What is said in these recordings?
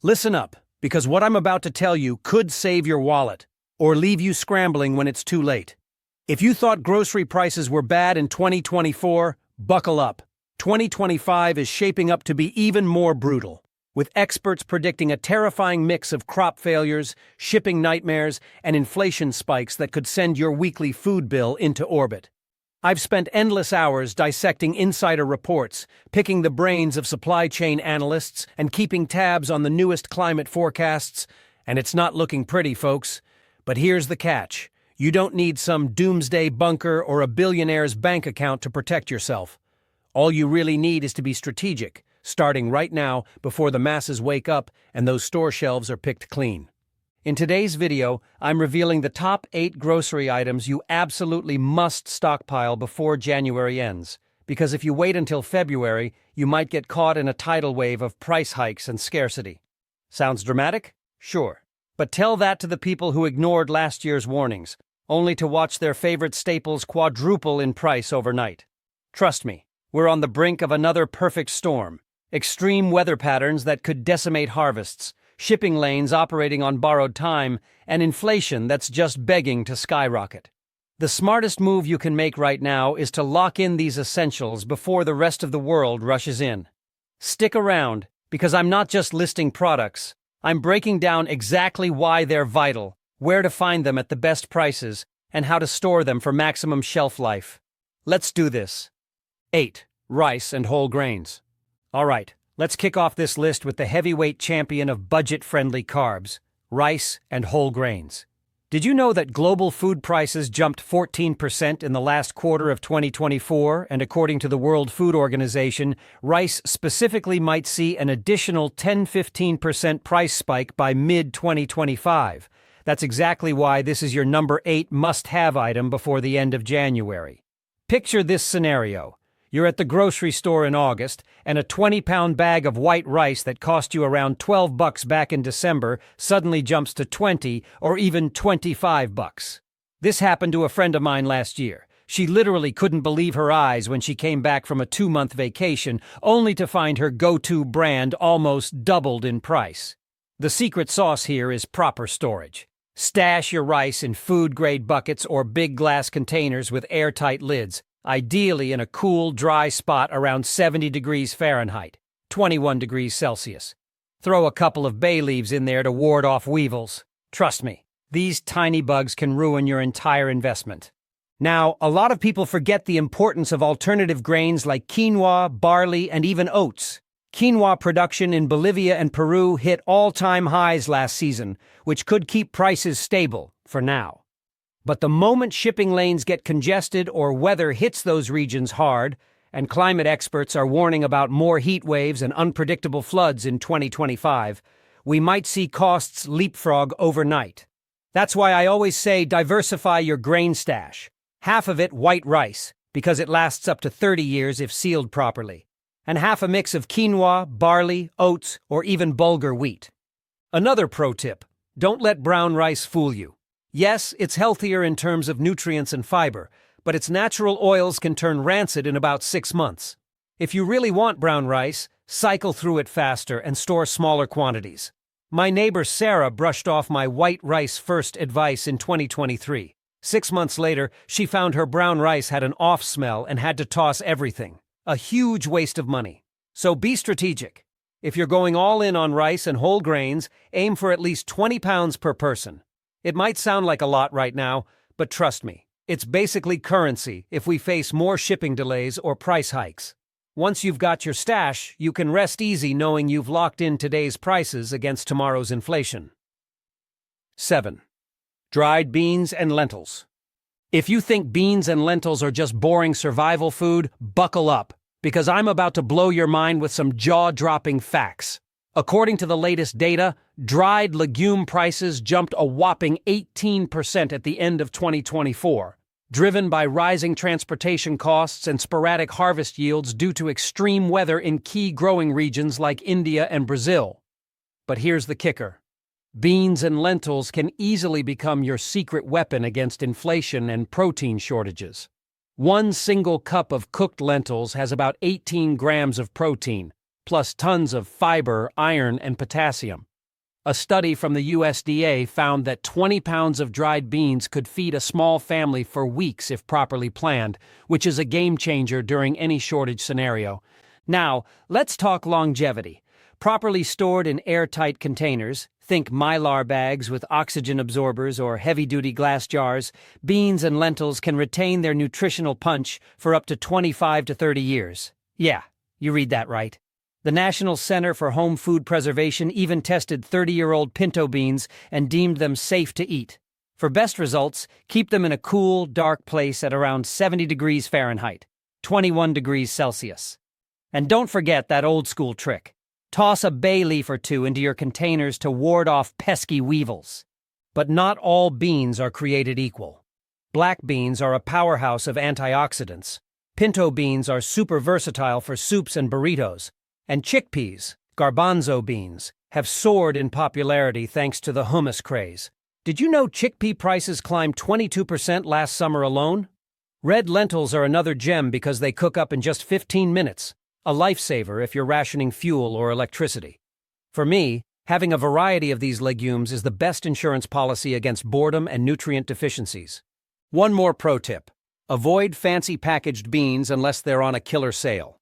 Listen up, because what I'm about to tell you could save your wallet, or leave you scrambling when it's too late. If you thought grocery prices were bad in 2024, buckle up. 2025 is shaping up to be even more brutal, with experts predicting a terrifying mix of crop failures, shipping nightmares, and inflation spikes that could send your weekly food bill into orbit. I've spent endless hours dissecting insider reports, picking the brains of supply chain analysts, and keeping tabs on the newest climate forecasts, and it's not looking pretty, folks. But here's the catch. You don't need some doomsday bunker or a billionaire's bank account to protect yourself. All you really need is to be strategic, starting right now before the masses wake up and those store shelves are picked clean. In today's video, I'm revealing the top 8 grocery items you absolutely must stockpile before January ends, because if you wait until February, you might get caught in a tidal wave of price hikes and scarcity. Sounds dramatic? Sure. But tell that to the people who ignored last year's warnings, only to watch their favorite staples quadruple in price overnight. Trust me, we're on the brink of another perfect storm. Extreme weather patterns that could decimate harvests, shipping lanes operating on borrowed time, and inflation that's just begging to skyrocket. The smartest move you can make right now is to lock in these essentials before the rest of the world rushes in. Stick around, because I'm not just listing products, I'm breaking down exactly why they're vital, where to find them at the best prices, and how to store them for maximum shelf life. Let's do this. 8. Rice and whole grains. All right. Let's kick off this list with the heavyweight champion of budget-friendly carbs, rice and whole grains. Did you know that global food prices jumped 14% in the last quarter of 2024, and according to the World Food Organization, rice specifically might see an additional 10–15% price spike by mid-2025? That's exactly why this is your number 8 must-have item before the end of January. Picture this scenario. You're at the grocery store in August, and a 20-pound bag of white rice that cost you around $12 back in December suddenly jumps to $20 or even $25. This happened to a friend of mine last year. She literally couldn't believe her eyes when she came back from a 2-month vacation, only to find her go-to brand almost doubled in price. The secret sauce here is proper storage. Stash your rice in food-grade buckets or big glass containers with airtight lids, ideally in a cool, dry spot around 70 degrees Fahrenheit, 21 degrees Celsius. Throw a couple of bay leaves in there to ward off weevils. Trust me, these tiny bugs can ruin your entire investment. Now, a lot of people forget the importance of alternative grains like quinoa, barley, and even oats. Quinoa production in Bolivia and Peru hit all-time highs last season, which could keep prices stable for now. But the moment shipping lanes get congested or weather hits those regions hard, and climate experts are warning about more heat waves and unpredictable floods in 2025, we might see costs leapfrog overnight. That's why I always say diversify your grain stash. Half of it white rice, because it lasts up to 30 years if sealed properly, and half a mix of quinoa, barley, oats, or even bulgur wheat. Another pro tip: don't let brown rice fool you. Yes, it's healthier in terms of nutrients and fiber, but its natural oils can turn rancid in about 6 months. If you really want brown rice, cycle through it faster and store smaller quantities. My neighbor Sarah brushed off my white rice first advice in 2023. 6 months later, she found her brown rice had an off smell and had to toss everything. A huge waste of money. So be strategic. If you're going all in on rice and whole grains, aim for at least 20 pounds per person. It might sound like a lot right now, but trust me, it's basically currency if we face more shipping delays or price hikes. Once you've got your stash, you can rest easy knowing you've locked in today's prices against tomorrow's inflation. 7. Dried beans and lentils. If you think beans and lentils are just boring survival food, buckle up, because I'm about to blow your mind with some jaw-dropping facts. According to the latest data, dried legume prices jumped a whopping 18% at the end of 2024, driven by rising transportation costs and sporadic harvest yields due to extreme weather in key growing regions like India and Brazil. But here's the kicker. Beans and lentils can easily become your secret weapon against inflation and protein shortages. One single cup of cooked lentils has about 18 grams of protein, plus tons of fiber, iron, and potassium. A study from the USDA found that 20 pounds of dried beans could feed a small family for weeks if properly planned, which is a game changer during any shortage scenario. Now, let's talk longevity. Properly stored in airtight containers, think Mylar bags with oxygen absorbers or heavy-duty glass jars, beans and lentils can retain their nutritional punch for up to 25 to 30 years. Yeah, you read that right. The National Center for Home Food Preservation even tested 30-year-old pinto beans and deemed them safe to eat. For best results, keep them in a cool, dark place at around 70 degrees Fahrenheit, 21 degrees Celsius. And don't forget that old-school trick. Toss a bay leaf or two into your containers to ward off pesky weevils. But not all beans are created equal. Black beans are a powerhouse of antioxidants. Pinto beans are super versatile for soups and burritos. And chickpeas, garbanzo beans, have soared in popularity thanks to the hummus craze. Did you know chickpea prices climbed 22% last summer alone? Red lentils are another gem because they cook up in just 15 minutes, a lifesaver if you're rationing fuel or electricity. For me, having a variety of these legumes is the best insurance policy against boredom and nutrient deficiencies. One more pro tip: avoid fancy packaged beans unless they're on a killer sale.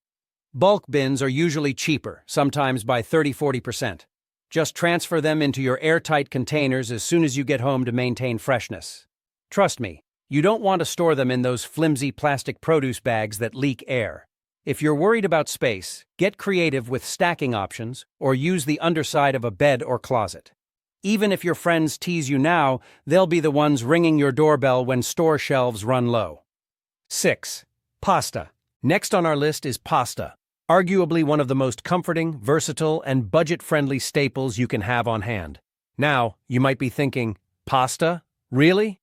Bulk bins are usually cheaper, sometimes by 30–40%. Just transfer them into your airtight containers as soon as you get home to maintain freshness. Trust me, you don't want to store them in those flimsy plastic produce bags that leak air. If you're worried about space, get creative with stacking options or use the underside of a bed or closet. Even if your friends tease you now, they'll be the ones ringing your doorbell when store shelves run low. 6. Pasta. Next on our list is pasta. Arguably one of the most comforting, versatile, and budget-friendly staples you can have on hand. Now, you might be thinking, pasta? Really?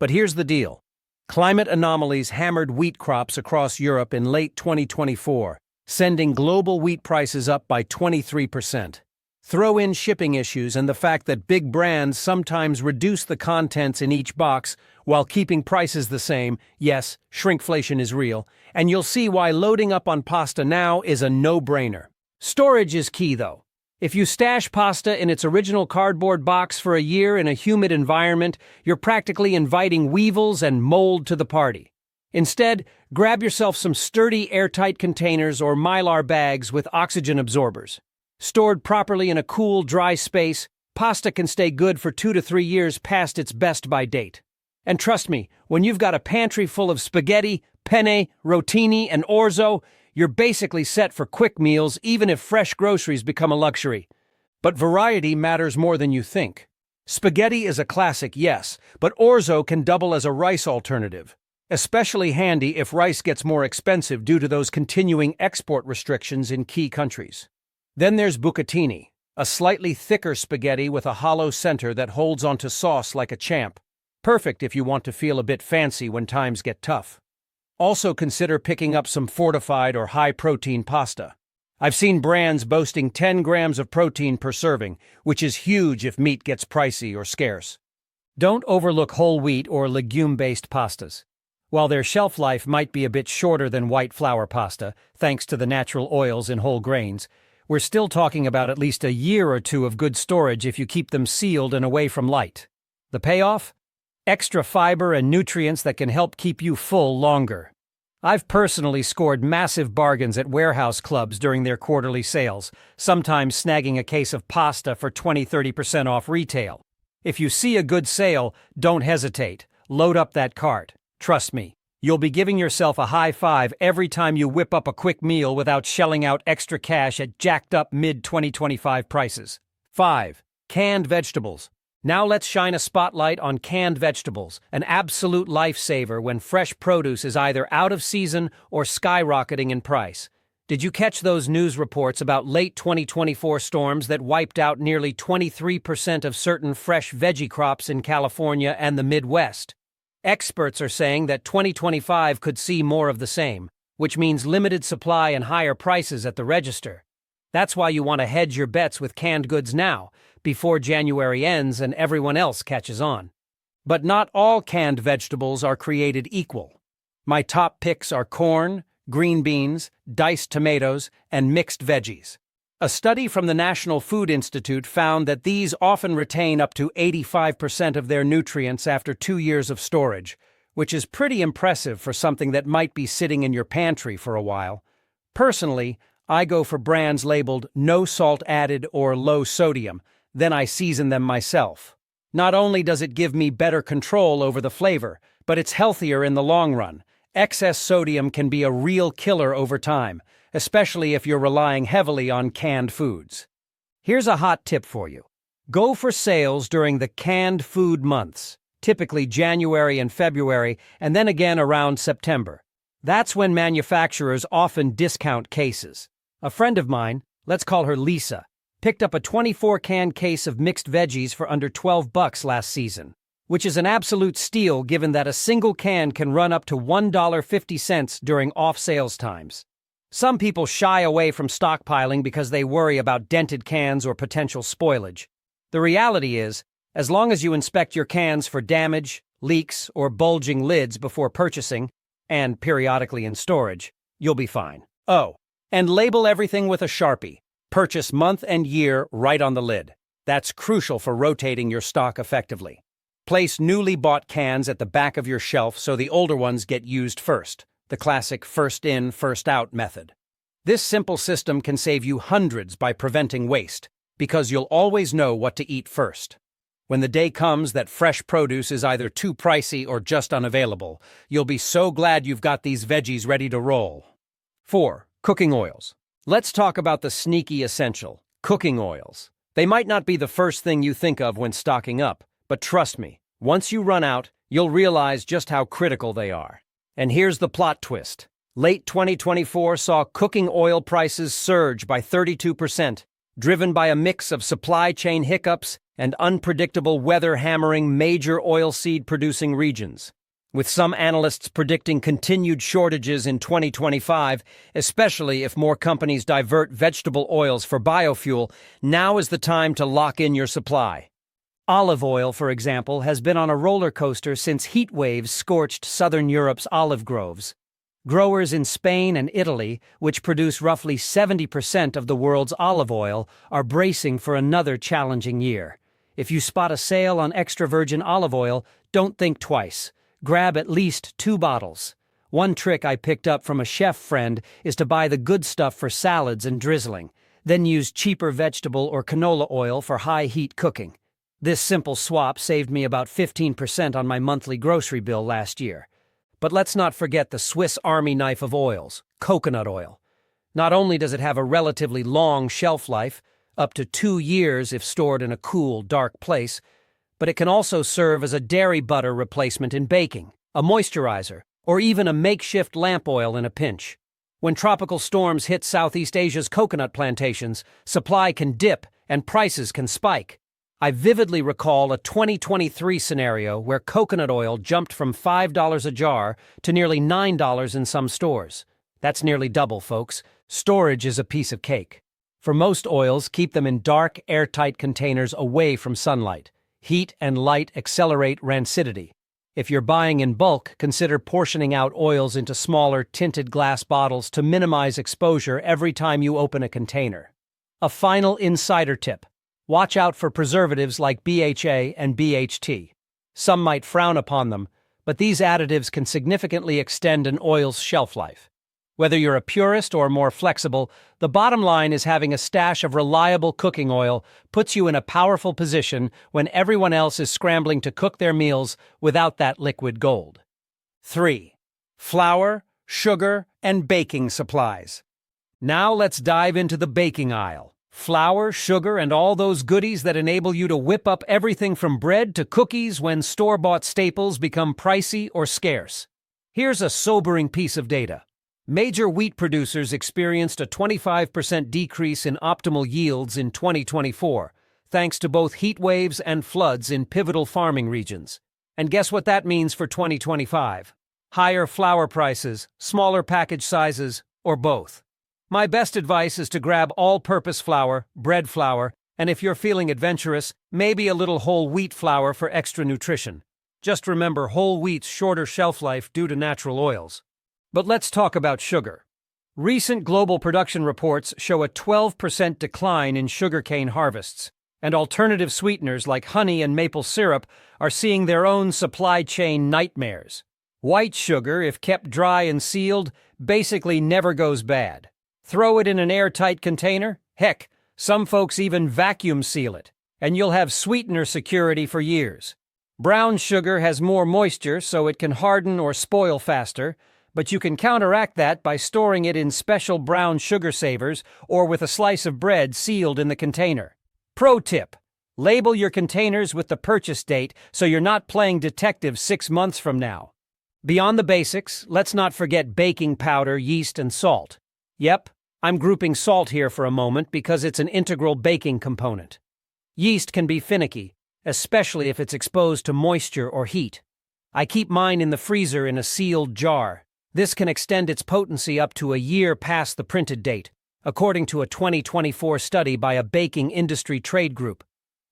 But here's the deal. Climate anomalies hammered wheat crops across Europe in late 2024, sending global wheat prices up by 23%. Throw in shipping issues and the fact that big brands sometimes reduce the contents in each box while keeping prices the same. Yes, shrinkflation is real, and you'll see why loading up on pasta now is a no-brainer. Storage is key, though. If you stash pasta in its original cardboard box for a year in a humid environment, you're practically inviting weevils and mold to the party. Instead, grab yourself some sturdy airtight containers or Mylar bags with oxygen absorbers. Stored properly in a cool, dry space, pasta can stay good for 2 to 3 years past its best-by date. And trust me, when you've got a pantry full of spaghetti, penne, rotini, and orzo, you're basically set for quick meals even if fresh groceries become a luxury. But variety matters more than you think. Spaghetti is a classic, yes, but orzo can double as a rice alternative. Especially handy if rice gets more expensive due to those continuing export restrictions in key countries. Then there's bucatini, a slightly thicker spaghetti with a hollow center that holds onto sauce like a champ. Perfect if you want to feel a bit fancy when times get tough. Also consider picking up some fortified or high-protein pasta. I've seen brands boasting 10 grams of protein per serving, which is huge if meat gets pricey or scarce. Don't overlook whole wheat or legume-based pastas. While their shelf life might be a bit shorter than white flour pasta, thanks to the natural oils in whole grains, we're still talking about at least a year or two of good storage if you keep them sealed and away from light. The payoff? Extra fiber and nutrients that can help keep you full longer. I've personally scored massive bargains at warehouse clubs during their quarterly sales, sometimes snagging a case of pasta for 20–30% off retail. If you see a good sale, don't hesitate. Load up that cart. Trust me, you'll be giving yourself a high five every time you whip up a quick meal without shelling out extra cash at jacked-up mid-2025 prices. 5. Canned vegetables. Now let's shine a spotlight on canned vegetables, an absolute lifesaver when fresh produce is either out of season or skyrocketing in price. Did you catch those news reports about late 2024 storms that wiped out nearly 23% of certain fresh veggie crops in California and the Midwest? Experts are saying that 2025 could see more of the same, which means limited supply and higher prices at the register. That's why you want to hedge your bets with canned goods now, before January ends and everyone else catches on. But not all canned vegetables are created equal. My top picks are corn, green beans, diced tomatoes, and mixed veggies. A study from the National Food Institute found that these often retain up to 85% of their nutrients after 2 years of storage, which is pretty impressive for something that might be sitting in your pantry for a while. Personally, I go for brands labeled no salt added or low sodium, then I season them myself. Not only does it give me better control over the flavor, but it's healthier in the long run. Excess sodium can be a real killer over time, especially if you're relying heavily on canned foods. Here's a hot tip for you. Go for sales during the canned food months, typically January and February, and then again around September. That's when manufacturers often discount cases. A friend of mine, let's call her Lisa, picked up a 24-can case of mixed veggies for under $12 last season, which is an absolute steal given that a single can can run up to $1.50 during off-sales times. Some people shy away from stockpiling because they worry about dented cans or potential spoilage. The reality is, as long as you inspect your cans for damage, leaks, or bulging lids before purchasing, and periodically in storage, you'll be fine. Oh, and label everything with a Sharpie. Purchase month and year right on the lid. That's crucial for rotating your stock effectively. Place newly bought cans at the back of your shelf so the older ones get used first, the classic first in, first out method. This simple system can save you hundreds by preventing waste, because you'll always know what to eat first. When the day comes that fresh produce is either too pricey or just unavailable, you'll be so glad you've got these veggies ready to roll. 4. Cooking oils. Let's talk about the sneaky essential, cooking oils. They might not be the first thing you think of when stocking up, but trust me, once you run out, you'll realize just how critical they are. And here's the plot twist. Late 2024 saw cooking oil prices surge by 32%, driven by a mix of supply chain hiccups and unpredictable weather hammering major oilseed-producing regions. With some analysts predicting continued shortages in 2025, especially if more companies divert vegetable oils for biofuel, now is the time to lock in your supply. Olive oil, for example, has been on a roller coaster since heat waves scorched southern Europe's olive groves. Growers in Spain and Italy, which produce roughly 70% of the world's olive oil, are bracing for another challenging year. If you spot a sale on extra virgin olive oil, don't think twice. Grab at least 2 bottles. One trick I picked up from a chef friend is to buy the good stuff for salads and drizzling, then use cheaper vegetable or canola oil for high-heat cooking. This simple swap saved me about 15% on my monthly grocery bill last year. But let's not forget the Swiss Army knife of oils, coconut oil. Not only does it have a relatively long shelf life, up to 2 years if stored in a cool, dark place, but it can also serve as a dairy butter replacement in baking, a moisturizer, or even a makeshift lamp oil in a pinch. When tropical storms hit Southeast Asia's coconut plantations, supply can dip and prices can spike. I vividly recall a 2023 scenario where coconut oil jumped from $5 a jar to nearly $9 in some stores. That's nearly double, folks. Storage is a piece of cake. For most oils, keep them in dark, airtight containers away from sunlight. Heat and light accelerate rancidity. If you're buying in bulk, consider portioning out oils into smaller, tinted glass bottles to minimize exposure every time you open a container. A final insider tip. Watch out for preservatives like BHA and BHT. Some might frown upon them, but these additives can significantly extend an oil's shelf life. Whether you're a purist or more flexible, the bottom line is having a stash of reliable cooking oil puts you in a powerful position when everyone else is scrambling to cook their meals without that liquid gold. 3. Flour, sugar, and baking supplies. Now let's dive into the baking aisle. Flour, sugar, and all those goodies that enable you to whip up everything from bread to cookies when store-bought staples become pricey or scarce. Here's a sobering piece of data. Major wheat producers experienced a 25% decrease in optimal yields in 2024, thanks to both heat waves and floods in pivotal farming regions. And guess what that means for 2025? Higher flour prices, smaller package sizes, or both. My best advice is to grab all-purpose flour, bread flour, and if you're feeling adventurous, maybe a little whole wheat flour for extra nutrition. Just remember whole wheat's shorter shelf life due to natural oils. But let's talk about sugar. Recent global production reports show a 12% decline in sugarcane harvests, and alternative sweeteners like honey and maple syrup are seeing their own supply chain nightmares. White sugar, if kept dry and sealed, basically never goes bad. Throw it in an airtight container? Heck, some folks even vacuum seal it, and you'll have sweetener security for years. Brown sugar has more moisture, so it can harden or spoil faster, but you can counteract that by storing it in special brown sugar savers or with a slice of bread sealed in the container. Pro tip: label your containers with the purchase date so you're not playing detective 6 months from now. Beyond the basics, let's not forget baking powder, yeast, and salt. Yep, I'm grouping salt here for a moment because it's an integral baking component. Yeast can be finicky, especially if it's exposed to moisture or heat. I keep mine in the freezer in a sealed jar. This can extend its potency up to a year past the printed date, according to a 2024 study by a baking industry trade group.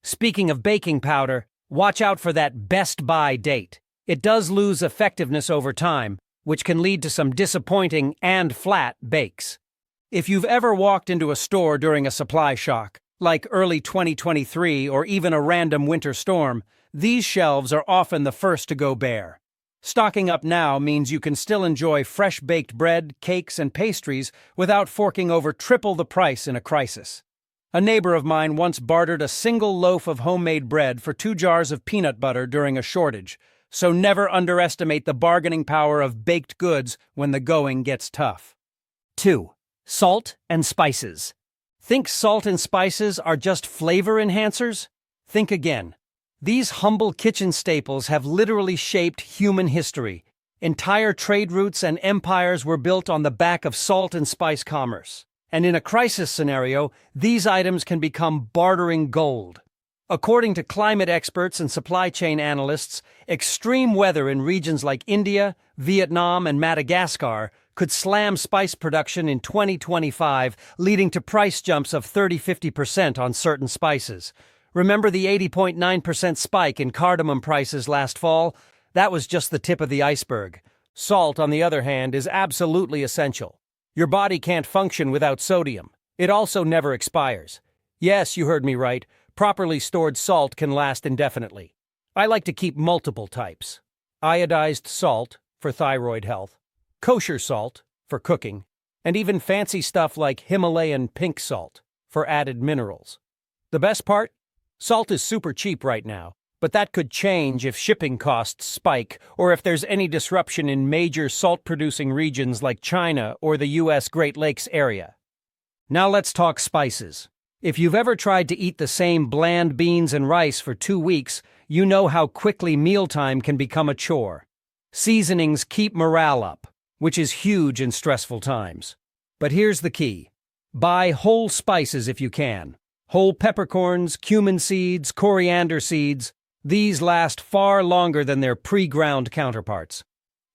Speaking of baking powder, watch out for that best by date. It does lose effectiveness over time, which can lead to some disappointing and flat bakes. If you've ever walked into a store during a supply shock, like early 2023 or even a random winter storm, these shelves are often the first to go bare. Stocking up now means you can still enjoy fresh-baked bread, cakes, and pastries without forking over triple the price in a crisis. A neighbor of mine once bartered a single loaf of homemade bread for 2 jars of peanut butter during a shortage, so never underestimate the bargaining power of baked goods when the going gets tough. 2. Salt and spices. Think salt and spices are just flavor enhancers? Think again. These humble kitchen staples have literally shaped human history. Entire trade routes and empires were built on the back of salt and spice commerce. And in a crisis scenario, these items can become bartering gold. According to climate experts and supply chain analysts, extreme weather in regions like India, Vietnam, and Madagascar could slam spice production in 2025, leading to price jumps of 30–50% on certain spices. Remember the 80.9% spike in cardamom prices last fall? That was just the tip of the iceberg. Salt, on the other hand, is absolutely essential. Your body can't function without sodium. It also never expires. Yes, you heard me right. Properly stored salt can last indefinitely. I like to keep multiple types. Iodized salt, for thyroid health. Kosher salt, for cooking. And even fancy stuff like Himalayan pink salt, for added minerals. The best part? Salt is super cheap right now, but that could change if shipping costs spike or if there's any disruption in major salt-producing regions like China or the U.S. Great Lakes area. Now let's talk spices. If you've ever tried to eat the same bland beans and rice for 2 weeks, you know how quickly mealtime can become a chore. Seasonings keep morale up, which is huge in stressful times. But here's the key. Buy whole spices if you can. Whole peppercorns, cumin seeds, coriander seeds, these last far longer than their pre-ground counterparts.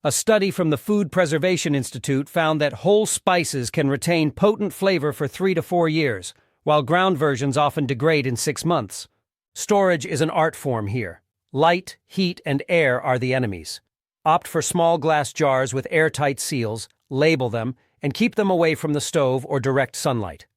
A study from the Food Preservation Institute found that whole spices can retain potent flavor for 3 to 4 years, while ground versions often degrade in 6 months. Storage is an art form here. Light, heat, and air are the enemies. Opt for small glass jars with airtight seals, label them, and keep them away from the stove or direct sunlight.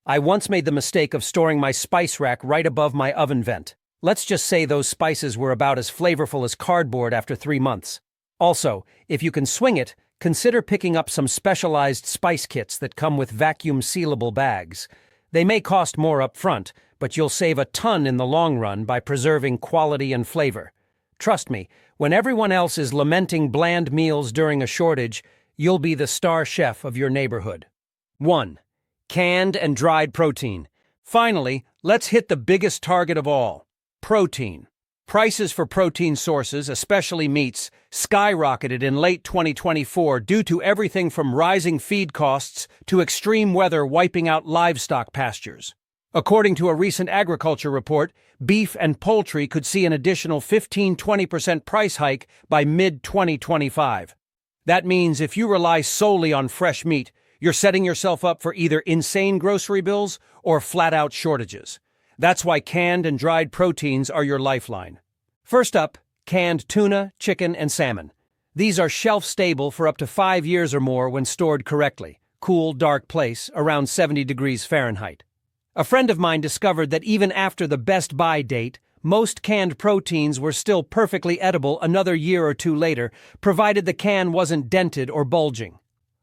I once made the mistake of storing my spice rack right above my oven vent. Let's just say those spices were about as flavorful as cardboard after 3 months. Also, if you can swing it, consider picking up some specialized spice kits that come with vacuum-sealable bags. They may cost more up front, but you'll save a ton in the long run by preserving quality and flavor. Trust me, when everyone else is lamenting bland meals during a shortage, you'll be the star chef of your neighborhood. 1. Canned and dried protein. Finally, let's hit the biggest target of all. Protein. Prices for protein sources, especially meats, skyrocketed in late 2024 due to everything from rising feed costs to extreme weather wiping out livestock pastures. According to a recent agriculture report, beef and poultry could see an additional 15–20% price hike by mid-2025. That means if you rely solely on fresh meat, you're setting yourself up for either insane grocery bills or flat-out shortages. That's why canned and dried proteins are your lifeline. First up, canned tuna, chicken, and salmon. These are shelf-stable for up to 5 years or more when stored correctly. cool, dark place around 70 degrees Fahrenheit. A friend of mine discovered that even after the best buy date, most canned proteins were still perfectly edible another year or two later, provided the can wasn't dented or bulging.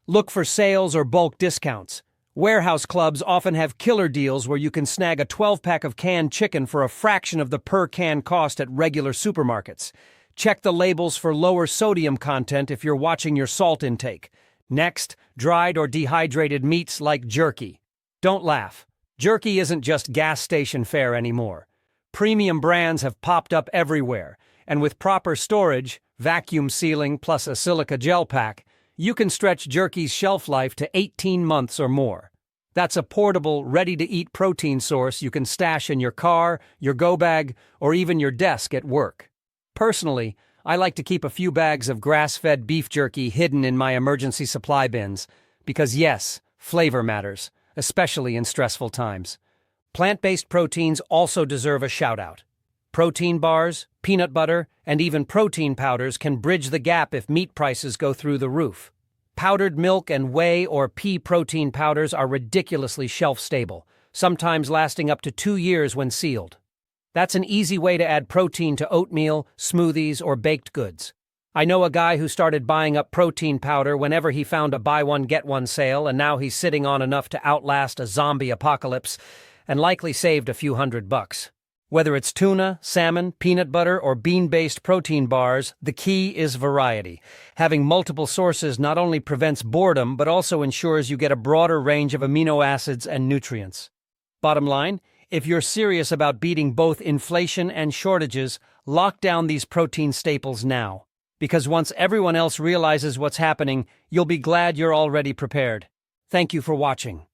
Look for sales or bulk discounts. Warehouse clubs often have killer deals where you can snag a 12-pack of canned chicken for a fraction of the per-can cost at regular supermarkets. Check the labels for lower sodium content if you're watching your salt intake. Next, dried or dehydrated meats like jerky. Don't laugh. Jerky isn't just gas station fare anymore. Premium brands have popped up everywhere, and with proper storage, vacuum sealing plus a silica gel pack, you can stretch jerky's shelf life to 18 months or more. That's a portable, ready-to-eat protein source you can stash in your car, your go bag, or even your desk at work. Personally, I like to keep a few bags of grass-fed beef jerky hidden in my emergency supply bins, because yes, flavor matters, especially in stressful times. Plant-based proteins also deserve a shout-out. Protein bars, peanut butter, and even protein powders can bridge the gap if meat prices go through the roof. Powdered milk and whey or pea protein powders are ridiculously shelf-stable, sometimes lasting up to 2 years when sealed. That's an easy way to add protein to oatmeal, smoothies, or baked goods. I know a guy who started buying up protein powder whenever he found a buy-one-get-one sale, and now he's sitting on enough to outlast a zombie apocalypse and likely saved a few $100. Whether it's tuna, salmon, peanut butter, or bean-based protein bars, the key is variety. Having multiple sources not only prevents boredom, but also ensures you get a broader range of amino acids and nutrients. Bottom line, if you're serious about beating both inflation and shortages, lock down these protein staples now. Because once everyone else realizes what's happening, you'll be glad you're already prepared. Thank you for watching.